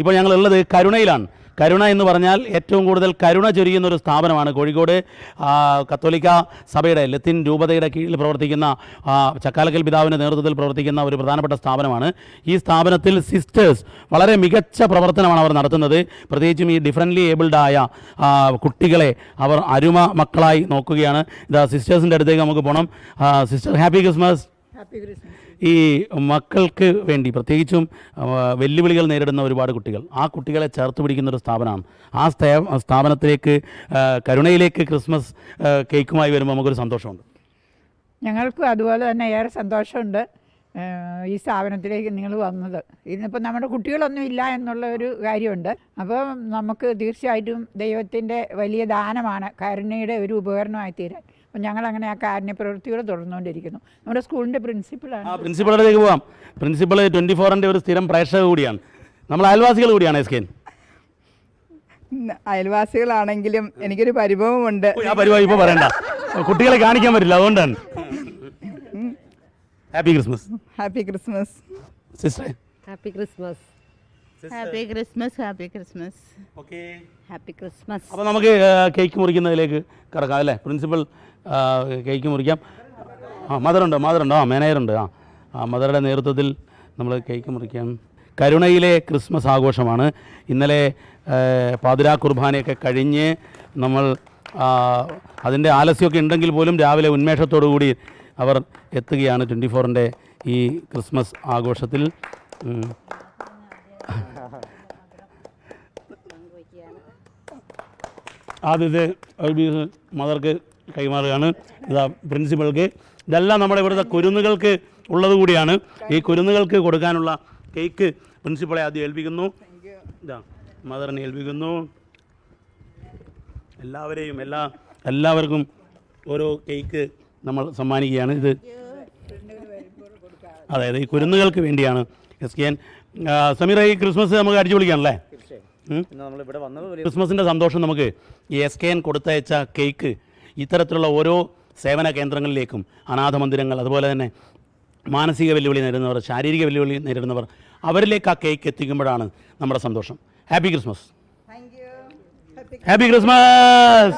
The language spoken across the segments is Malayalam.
ഇപ്പോൾ ഞങ്ങളുള്ളത് കരുണയിലാണ്. കരുണ എന്ന് പറഞ്ഞാൽ ഏറ്റവും കൂടുതൽ കരുണ ചൊരിയുന്ന ഒരു സ്ഥാപനമാണ്. കോഴിക്കോട് കത്തോലിക്ക സഭയുടെ ലത്തീൻ രൂപതയുടെ കീഴിൽ പ്രവർത്തിക്കുന്ന ചക്കാലക്കൽ പിതാവിൻ്റെ നേതൃത്വത്തിൽ പ്രവർത്തിക്കുന്ന ഒരു പ്രധാനപ്പെട്ട സ്ഥാപനമാണ്. ഈ സ്ഥാപനത്തിൽ സിസ്റ്റേഴ്സ് വളരെ മികച്ച പ്രവർത്തനമാണ് അവർ നടത്തുന്നത്. പ്രത്യേകിച്ചും ഈ ഡിഫറൻ്റ്ലി ഏബിൾഡായ കുട്ടികളെ അവർ അരുമ മക്കളായി നോക്കുകയാണ്. ഇതാ സിസ്റ്റേഴ്സിൻ്റെ അടുത്തേക്ക് നമുക്ക് പോകണം. Sister happy Christmas. ഈ മക്കൾക്ക് വേണ്ടി പ്രത്യേകിച്ചും വെല്ലുവിളികൾ നേരിടുന്ന ഒരുപാട് കുട്ടികൾ, ആ കുട്ടികളെ ചേർത്ത് പിടിക്കുന്ന ഒരു സ്ഥാപനമാണ്. ആ സ്ഥാപനത്തിലേക്ക് കരുണയിലേക്ക് ക്രിസ്മസ് കേക്കുമായി വരുമ്പോൾ നമുക്കൊരു സന്തോഷമുണ്ട്. ഞങ്ങൾക്കും അതുപോലെ തന്നെ ഏറെ സന്തോഷമുണ്ട് ഈ സ്ഥാപനത്തിലേക്ക് നിങ്ങൾ വന്നത്. ഇന്നിപ്പോൾ നമ്മുടെ കുട്ടികളൊന്നും ഇല്ല എന്നുള്ള ഒരു കാര്യമുണ്ട്. അപ്പോൾ നമുക്ക് തീർച്ചയായിട്ടും ദൈവത്തിൻ്റെ വലിയ ദാനമാണ് കരുണയുടെ ഒരു ഉപകരണമായി തീരാൻ. അപ്പം ഞങ്ങളങ്ങനെ ആ കാരുണ്യ പ്രവൃത്തികൾ തുടർന്നുകൊണ്ടിരിക്കുന്നു. നമ്മുടെ സ്കൂളിൻ്റെ പ്രിൻസിപ്പളാണ്. പ്രിൻസിപ്പളിലേക്ക് പോകാം. പ്രിൻസിപ്പൾ 24-ൻ്റെ ഒരു സ്ഥിരം പ്രേക്ഷക കൂടിയാണ്. നമ്മൾ അയൽവാസികൾ കൂടിയാണ്. എസ്കേൻ അയൽവാസികളാണെങ്കിലും എനിക്കൊരു പരിഭവമുണ്ട്. ആ പരിഭവം ഇപ്പോൾ പറയണ്ട, കുട്ടികളെ കാണിക്കാൻ പറ്റില്ല, അതുകൊണ്ടാണ്. Happy Christmas. Happy Christmas sister. Happy Christmas. Happy Christmas. Happy Christmas. Okay, happy Christmas. അപ്പോൾ നമുക്ക് കേക്ക് മുറിക്കുന്നതിലേക്ക് കിടക്കാം അല്ലേ? Principal cake മുറിക്കാം. മദറുണ്ടോ? മാനേജറുണ്ട്. മദറുടെ നേതൃത്വത്തിൽ നമ്മൾ കേക്ക് മുറിക്കാം. കരുണയിലെ ക്രിസ്മസ് ആഘോഷമാണ്. ഇന്നലെ പാതിരാ കുർബാനയൊക്കെ കഴിഞ്ഞ് നമ്മൾ അതിൻ്റെ ആലസ്യമൊക്കെ ഉണ്ടെങ്കിൽ പോലും രാവിലെ ഉന്മേഷത്തോടു കൂടി അവർ എത്തുകയാണ് 24-ൻ്റെ ഈ ക്രിസ്മസ് ആഘോഷത്തിൽ. ആദ്യത്തെ മദർക്ക് കൈമാറുകയാണ്. ഇതാ പ്രിൻസിപ്പൾക്ക്. ഇതെല്ലാം നമ്മുടെ ഇവിടുത്തെ കുരുന്നുകൾക്ക് ഉള്ളത് കൂടിയാണ്. ഈ കുരുന്നുകൾക്ക് കൊടുക്കാനുള്ള കേക്ക് പ്രിൻസിപ്പളെ ആദ്യം ഏൽപ്പിക്കുന്നു. ഇതാ മദറിനെ ഏൽപ്പിക്കുന്നു. എല്ലാവർക്കും ഓരോ കേക്ക് നമ്മൾ സമ്മാനിക്കുകയാണ്. ഇത് അതായത് ഈ കുരുന്നുകൾക്ക് വേണ്ടിയാണ്. എസ്കേൻ സമീറ, ഈ ക്രിസ്മസ് നമുക്ക് അടിച്ചു പൊളിക്കാണല്ലേ? ക്രിസ്മസിൻ്റെ സന്തോഷം നമുക്ക് ഈ എസ്കേൻ കൊടുത്തയച്ച കേക്ക് ഇത്തരത്തിലുള്ള ഓരോ സേവന കേന്ദ്രങ്ങളിലേക്കും, അനാഥ മന്ദിരങ്ങൾ, അതുപോലെ തന്നെ മാനസിക വെല്ലുവിളി നേരിടുന്നവർ, ശാരീരിക വെല്ലുവിളി നേരിടുന്നവർ, അവരിലേക്ക് ആ കേക്ക് എത്തിക്കുമ്പോഴാണ് നമ്മുടെ സന്തോഷം. Happy Christmas. Happy Christmas.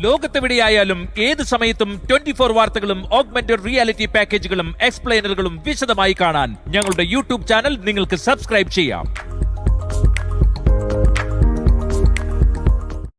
ലോകത്തെവിടെയായാലും ഏത് സമയത്തും 24 വാർത്തകളും ഓഗ്മെന്റഡ് റിയാലിറ്റി പാക്കേജുകളും എക്സ്പ്ലെയിനറുകളും വിശദമായി കാണാൻ ഞങ്ങളുടെ യൂട്യൂബ് ചാനൽ നിങ്ങൾക്ക് സബ്സ്ക്രൈബ് ചെയ്യാം.